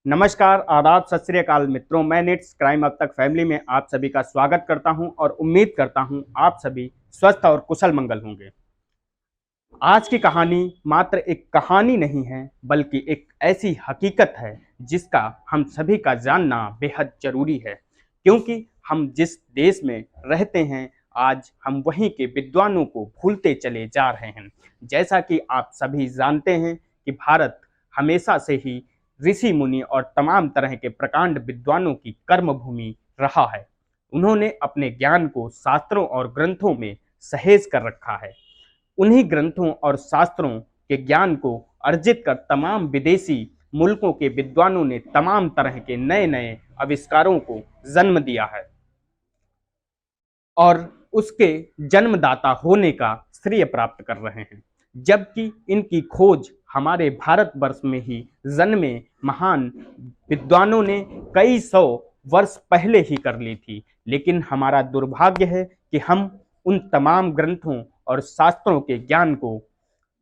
नमस्कार, आदाब, सत श्री अकाल मित्रों। मैं नेट्स क्राइम अब तक फैमिली में आप सभी का स्वागत करता हूं और उम्मीद करता हूं आप सभी स्वस्थ और कुशल मंगल होंगे। आज की कहानी मात्र एक कहानी नहीं है, बल्कि एक ऐसी हकीकत है जिसका हम सभी का जानना बेहद जरूरी है, क्योंकि हम जिस देश में रहते हैं आज हम वहीं के विद्वानों को भूलते चले जा रहे हैं। जैसा कि आप सभी जानते हैं कि भारत हमेशा से ही ऋषि मुनि और तमाम तरह के प्रकांड विद्वानों की कर्म भूमि रहा है। उन्होंने अपने ज्ञान को शास्त्रों और ग्रंथों में सहेज कर रखा है। उन्हीं ग्रंथों और शास्त्रों के ज्ञान को अर्जित कर तमाम विदेशी मुल्कों के विद्वानों ने तमाम तरह के नए नए आविष्कारों को जन्म दिया है और उसके जन्मदाता होने का श्रेय प्राप्त कर रहे हैं। जबकि इनकी खोज हमारे भारतवर्ष में ही जन्मे महान विद्वानों ने कई सौ वर्ष पहले ही कर ली थी, लेकिन हमारा दुर्भाग्य है कि हम उन तमाम ग्रंथों और शास्त्रों के ज्ञान को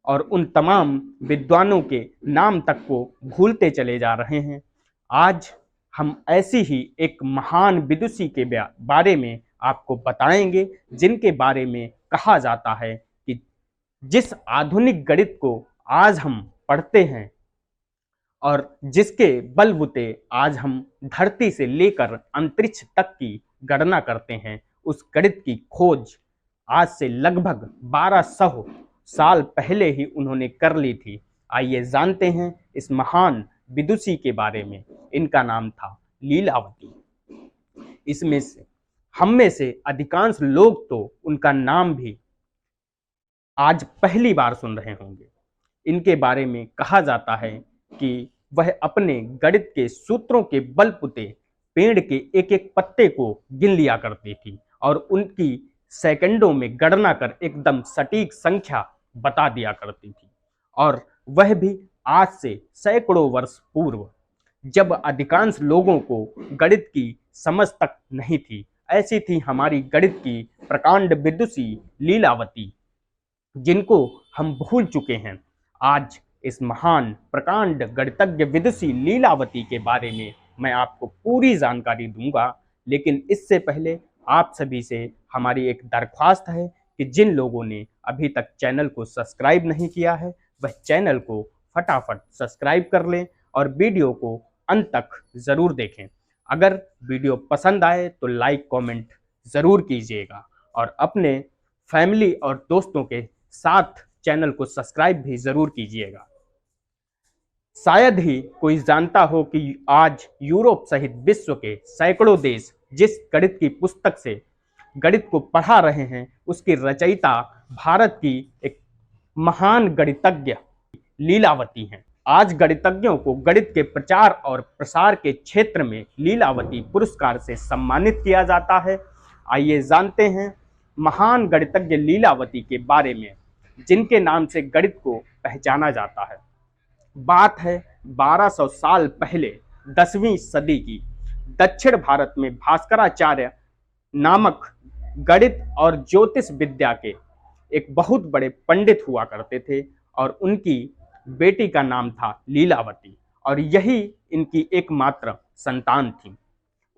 और उन तमाम विद्वानों के नाम तक को भूलते चले जा रहे हैं। आज हम ऐसी ही एक महान विदुषी के बारे में आपको बताएंगे, जिनके बारे में कहा जाता है कि जिस आधुनिक गणित को आज हम पढ़ते हैं और जिसके बलबूते आज हम धरती से लेकर अंतरिक्ष तक की गणना करते हैं, उस गणित की खोज आज से लगभग 1200 साल पहले ही उन्होंने कर ली थी। आइए जानते हैं इस महान विदुषी के बारे में। इनका नाम था लीलावती। इसमें से हम में से अधिकांश लोग तो उनका नाम भी आज पहली बार सुन रहे होंगे। इनके बारे में कहा जाता है कि वह अपने गणित के सूत्रों के बलबूते पेड़ के एक एक पत्ते को गिन लिया करती थी और उनकी सेकंडों में गणना कर एकदम सटीक संख्या बता दिया करती थी। और वह भी आज से सैकड़ों वर्ष पूर्व, जब अधिकांश लोगों को गणित की समझ तक नहीं थी। ऐसी थी हमारी गणित की प्रकांड विदुषी लीलावती, जिनको हम भूल चुके हैं। आज इस महान प्रकांड गणितज्ञ विदुषी लीलावती के बारे में मैं आपको पूरी जानकारी दूंगा, लेकिन इससे पहले आप सभी से हमारी एक दरख्वास्त है कि जिन लोगों ने अभी तक चैनल को सब्सक्राइब नहीं किया है, वह चैनल को फटाफट सब्सक्राइब कर लें और वीडियो को अंत तक ज़रूर देखें। अगर वीडियो पसंद आए तो लाइक कमेंट ज़रूर कीजिएगा और अपने फैमिली और दोस्तों के साथ चैनल को सब्सक्राइब भी ज़रूर कीजिएगा। शायद ही कोई जानता हो कि आज यूरोप सहित विश्व के सैकड़ों देश जिस गणित की पुस्तक से गणित को पढ़ा रहे हैं, उसकी रचयिता भारत की एक महान गणितज्ञ लीलावती हैं। आज गणितज्ञों को गणित के प्रचार और प्रसार के क्षेत्र में लीलावती पुरस्कार से सम्मानित किया जाता है। आइए जानते हैं महान गणितज्ञ लीलावती के बारे में, जिनके नाम से गणित को पहचाना जाता है। बात है 1200 साल पहले 10वीं सदी की। दक्षिण भारत में भास्कराचार्य नामक गणित और ज्योतिष विद्या के एक बहुत बड़े पंडित हुआ करते थे और उनकी बेटी का नाम था लीलावती और यही इनकी एकमात्र संतान थी।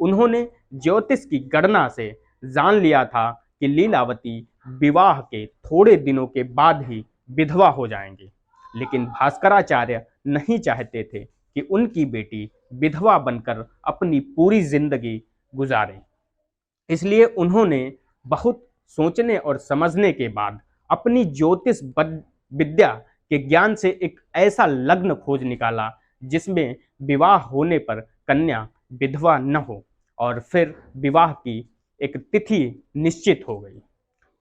उन्होंने ज्योतिष की गणना से जान लिया था कि लीलावती विवाह के थोड़े दिनों के बाद ही विधवा हो जाएंगे, लेकिन भास्कराचार्य नहीं चाहते थे कि उनकी बेटी विधवा बनकर अपनी पूरी जिंदगी गुजारे। इसलिए उन्होंने बहुत सोचने और समझने के बाद अपनी ज्योतिष विद्या के ज्ञान से एक ऐसा लग्न खोज निकाला जिसमें विवाह होने पर कन्या विधवा न हो, और फिर विवाह की एक तिथि निश्चित हो गई।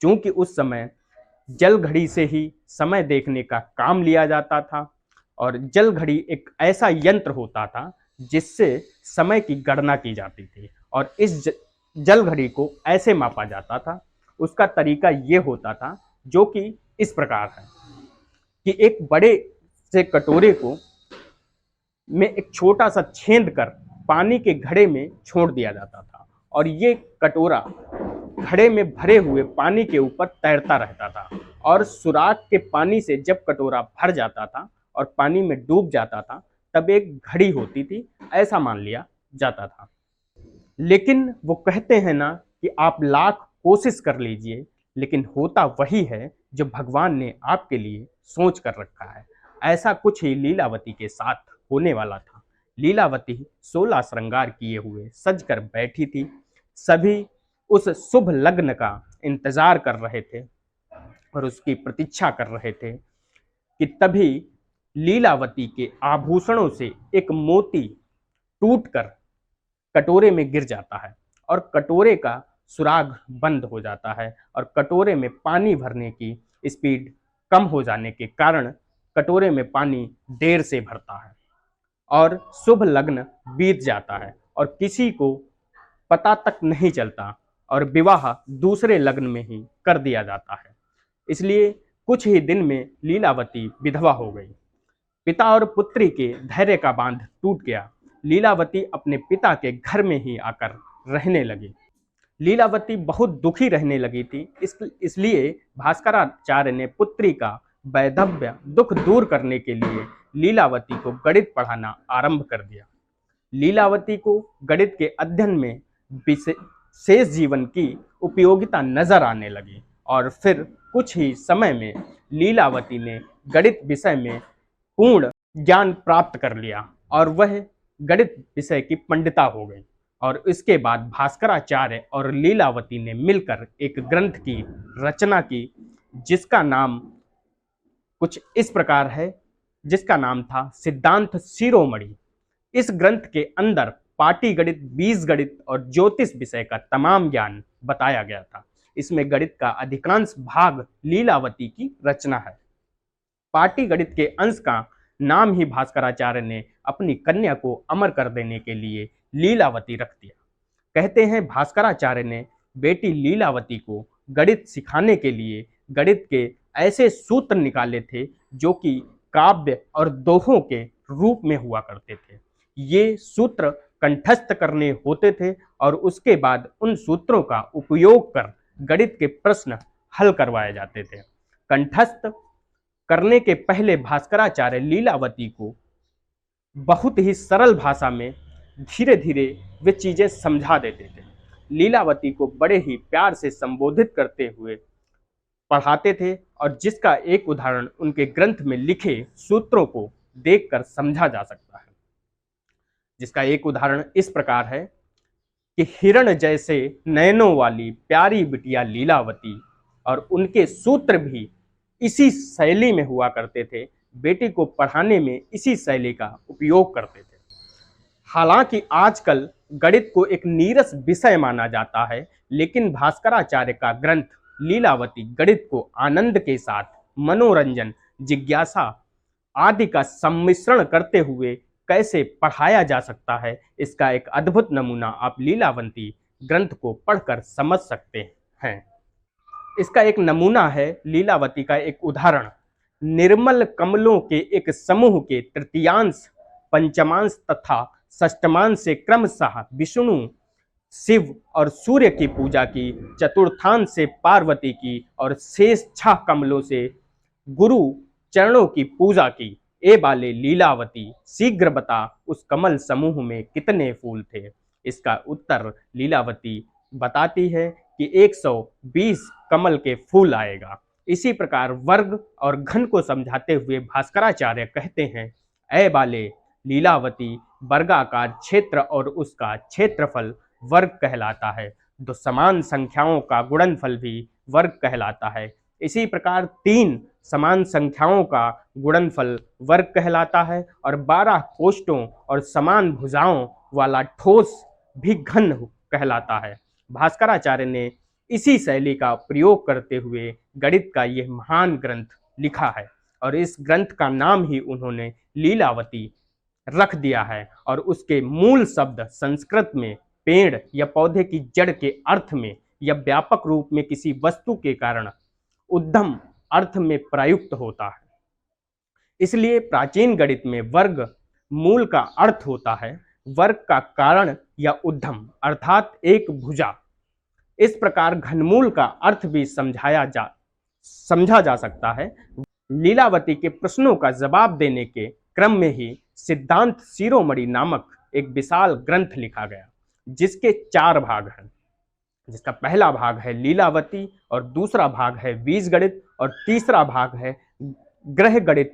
क्योंकि उस समय जल घड़ी से ही समय देखने का काम लिया जाता था और जल घड़ी एक ऐसा यंत्र होता था जिससे समय की गणना की जाती थी और इस जल घड़ी को ऐसे मापा जाता था। उसका तरीका ये होता था जो कि इस प्रकार है कि एक बड़े से कटोरे को में एक छोटा सा छेद कर पानी के घड़े में छोड़ दिया जाता था और ये कटोरा घड़े में भरे हुए पानी के ऊपर तैरता रहता था और सुराख के पानी से जब कटोरा भर जाता था और पानी में डूब जाता था, तब एक घड़ी होती थी, ऐसा मान लिया जाता था। लेकिन वो कहते हैं ना कि आप लाख कोशिश कर लीजिए, लेकिन होता वही है जो भगवान ने आपके लिए सोच कर रखा है। ऐसा कुछ ही लीलावती के साथ होने वाला था। लीलावती 16 श्रृंगार किए हुए सज कर बैठी थी। सभी उस शुभ लग्न का इंतजार कर रहे थे और उसकी प्रतीक्षा कर रहे थे कि तभी लीलावती के आभूषणों से एक मोती टूटकर कटोरे में गिर जाता है और कटोरे का सुराग बंद हो जाता है और कटोरे में पानी भरने की स्पीड कम हो जाने के कारण कटोरे में पानी देर से भरता है और शुभ लग्न बीत जाता है और किसी को पता तक नहीं चलता और विवाह दूसरे लग्न में ही कर दिया जाता है। इसलिए कुछ ही दिन में लीलावती विधवा हो गई। पिता और पुत्री के धैर्य का बांध टूट गया। लीलावती अपने पिता के घर में ही आकर रहने लगी। लीलावती बहुत दुखी रहने लगी थी। इसलिए भास्कराचार्य ने पुत्री का वैधव्य दुख दूर करने के लिए लीलावती को गणित पढ़ाना आरंभ कर दिया। लीलावती को गणित के अध्ययन में शेष जीवन की उपयोगिता नजर आने लगी और फिर कुछ ही समय में लीलावती ने गणित विषय में पूर्ण ज्ञान प्राप्त कर लिया और वह गणित विषय की पंडिता हो गई। और इसके बाद भास्कराचार्य और लीलावती ने मिलकर एक ग्रंथ की रचना की जिसका नाम कुछ इस प्रकार है, जिसका नाम था सिद्धांत शिरोमणि। इस ग्रंथ के अंदर पाटीगणित, बीजगणित और ज्योतिष विषय का तमाम ज्ञान बताया गया था। इसमें गणित का अधिकांश भाग लीलावती की रचना है। पाटीगणित के अंश का नाम ही भास्कराचार्य ने अपनी कन्या को अमर कर देने के लिए लीलावती रख दिया। कहते हैं भास्कराचार्य ने बेटी लीलावती को गणित सिखाने के लिए गणित के ऐसे सूत्र निकाले थे जो कि काव्य और दोहों के रूप में हुआ करते थे। ये सूत्र कंठस्थ करने होते थे और उसके बाद उन सूत्रों का उपयोग कर गणित के प्रश्न हल करवाए जाते थे। कंठस्थ करने के पहले भास्कराचार्य लीलावती को बहुत ही सरल भाषा में धीरे धीरे वे चीजें समझा देते थे। लीलावती को बड़े ही प्यार से संबोधित करते हुए पढ़ाते थे और जिसका एक उदाहरण उनके ग्रंथ में लिखे सूत्रों को देखकर समझा जा सकता है। जिसका एक उदाहरण इस प्रकार है कि हिरण जैसे नयनों वाली प्यारी बिटिया लीलावती, और उनके सूत्र भी इसी शैली में हुआ करते थे। बेटी को पढ़ाने में इसी शैली का उपयोग करते थे। हालांकि आजकल गणित को एक नीरस विषय माना जाता है, लेकिन भास्कराचार्य का ग्रंथ लीलावती गणित को आनंद के साथ मनोरंजन, जिज्ञासा आदि का सम्मिश्रण करते हुए कैसे पढ़ाया जा सकता है, इसका एक अद्भुत नमूना आप लीलावती ग्रंथ को पढ़कर समझ सकते हैं। इसका एक नमूना है लीलावती का एक उदाहरण। निर्मल कमलों के एक समूह के तृतीयांश, पंचमांश तथा षष्ठमांश से क्रमशः विष्णु, शिव और सूर्य की पूजा की, चतुर्थांश से पार्वती की और शेष 6 कमलों से गुरु चरणों की पूजा की। ए बाले लीलावती, शीघ्र बता उस कमल समूह में कितने फूल थे। इसका उत्तर लीलावती बताती है कि 120 कमल के फूल आएगा। इसी प्रकार वर्ग और घन को समझाते हुए भास्कराचार्य कहते हैं, ऐ बाले लीलावती, वर्गाकार क्षेत्र और उसका क्षेत्रफल वर्ग कहलाता है। तो समान संख्याओं का गुणनफल भी वर्ग कहलाता है। इसी प्रकार 3 समान संख्याओं का गुणनफल वर्ग कहलाता है और 12 कोष्ठों और समान भुजाओं वाला ठोस भी घन कहलाता है। भास्कराचार्य ने इसी शैली का प्रयोग करते हुए गणित का यह महान ग्रंथ लिखा है और इस ग्रंथ का नाम ही उन्होंने लीलावती रख दिया है। और उसके मूल शब्द संस्कृत में पेड़ या पौधे की जड़ के अर्थ में या व्यापक रूप में किसी वस्तु के कारण उद्यम अर्थ में प्रयुक्त होता है। इसलिए प्राचीन गणित में वर्ग मूल का अर्थ होता है वर्ग का कारण या उद्यम अर्थात एक भुजा। इस प्रकार घनमूल का अर्थ भी समझा जा सकता है। लीलावती के प्रश्नों का जवाब देने के क्रम में ही सिद्धांत शिरोमणि नामक एक विशाल ग्रंथ लिखा गया, जिसके 4 भाग हैं। जिसका पहला भाग है लीलावती, और दूसरा भाग है बीजगणित, और तीसरा भाग है ग्रह गणित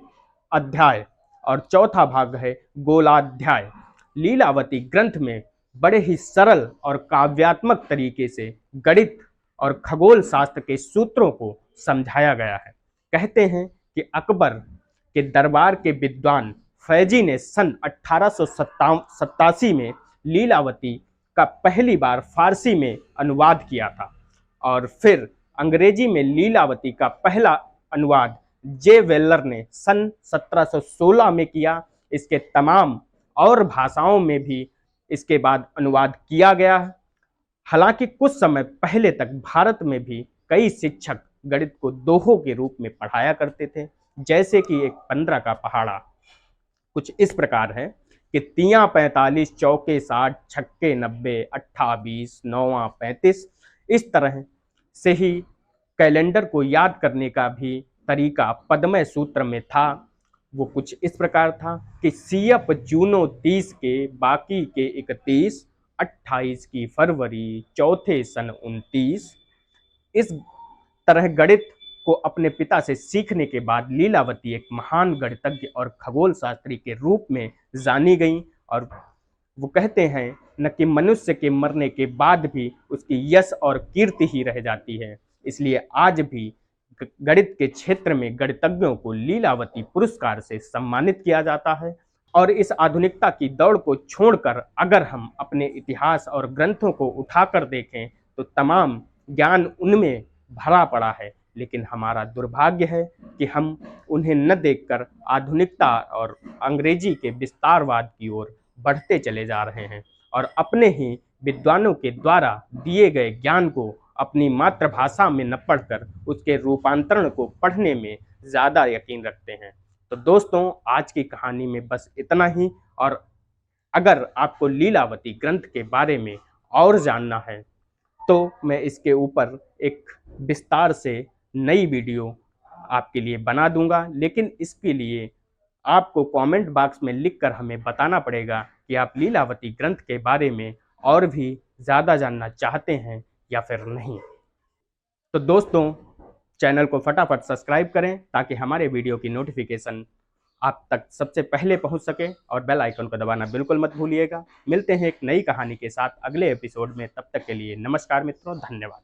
अध्याय, और चौथा भाग है गोलाध्याय। लीलावती ग्रंथ में बड़े ही सरल और काव्यात्मक तरीके से गणित और खगोल शास्त्र के सूत्रों को समझाया गया है। कहते हैं कि अकबर के दरबार के विद्वान फैजी ने सन 1887 में लीलावती का पहली बार फारसी में अनुवाद किया था, और फिर अंग्रेजी में लीलावती का पहला अनुवाद जे वेलर ने सन 1716 में किया। इसके तमाम और भाषाओं में भी इसके बाद अनुवाद किया गया है। हालांकि कुछ समय पहले तक भारत में भी कई शिक्षक गणित को दोहों के रूप में पढ़ाया करते थे, जैसे कि एक 15 का पहाड़ा कुछ इस प्रकार है कि 3 45 चौके 60 छक्के 90 अट्ठा 20 9 35। इस तरह से ही कैलेंडर को याद करने का भी तरीका पद्मय सूत्र में था। वो कुछ इस प्रकार था कि सियप जूनो 30 के, बाकी के 31, 28 की फरवरी, चौथे सन 29। इस तरह गणित को अपने पिता से सीखने के बाद लीलावती एक महान गणितज्ञ और खगोल शास्त्री के रूप में जानी गई, और वो कहते हैं न कि मनुष्य के मरने के बाद भी उसकी यश और कीर्ति ही रह जाती है। इसलिए आज भी गणित के क्षेत्र में गणितज्ञों को लीलावती पुरस्कार से सम्मानित किया जाता है। और इस आधुनिकता की दौड़ को छोड़कर अगर हम अपने इतिहास और ग्रंथों को उठाकर देखें तो तमाम ज्ञान उनमें भरा पड़ा है, लेकिन हमारा दुर्भाग्य है कि हम उन्हें न देखकर आधुनिकता और अंग्रेजी के विस्तारवाद की ओर बढ़ते चले जा रहे हैं, और अपने ही विद्वानों के द्वारा दिए गए ज्ञान को अपनी मातृभाषा में न पढ़कर उसके रूपांतरण को पढ़ने में ज़्यादा यकीन रखते हैं। तो दोस्तों, आज की कहानी में बस इतना ही, और अगर आपको लीलावती ग्रंथ के बारे में और जानना है तो मैं इसके ऊपर एक विस्तार से नई वीडियो आपके लिए बना दूंगा, लेकिन इसके लिए आपको कमेंट बॉक्स में लिखकर हमें बताना पड़ेगा कि आप लीलावती ग्रंथ के बारे में और भी ज़्यादा जानना चाहते हैं या फिर नहीं। तो दोस्तों, चैनल को फटाफट सब्सक्राइब करें ताकि हमारे वीडियो की नोटिफिकेशन आप तक सबसे पहले पहुंच सके, और बेल आइकन को दबाना बिल्कुल मत भूलिएगा। मिलते हैं एक नई कहानी के साथ अगले एपिसोड में। तब तक के लिए नमस्कार मित्रों, धन्यवाद।